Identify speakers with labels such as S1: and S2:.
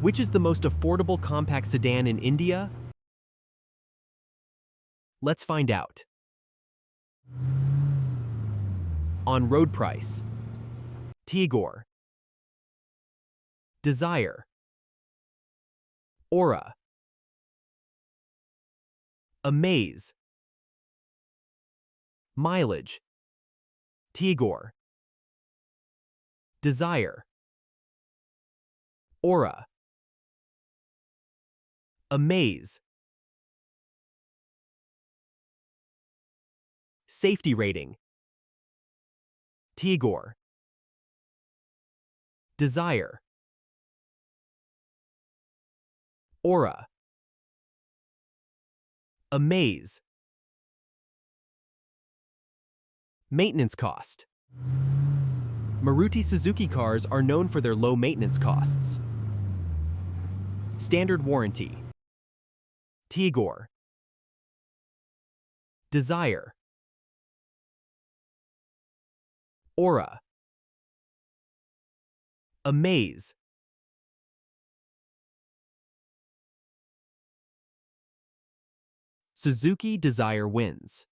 S1: Which is the most affordable compact sedan in India? Let's find out. On-road price. Tigor. Desire. Aura. Amaze. Mileage. Tigor. Desire. Aura. Amaze. Safety rating. Tigor. Desire. Aura. Amaze. Maintenance cost. Maruti Suzuki cars are known for their low maintenance costs. Standard warranty. Tigor. Desire. Aura. Amaze. Suzuki Desire wins.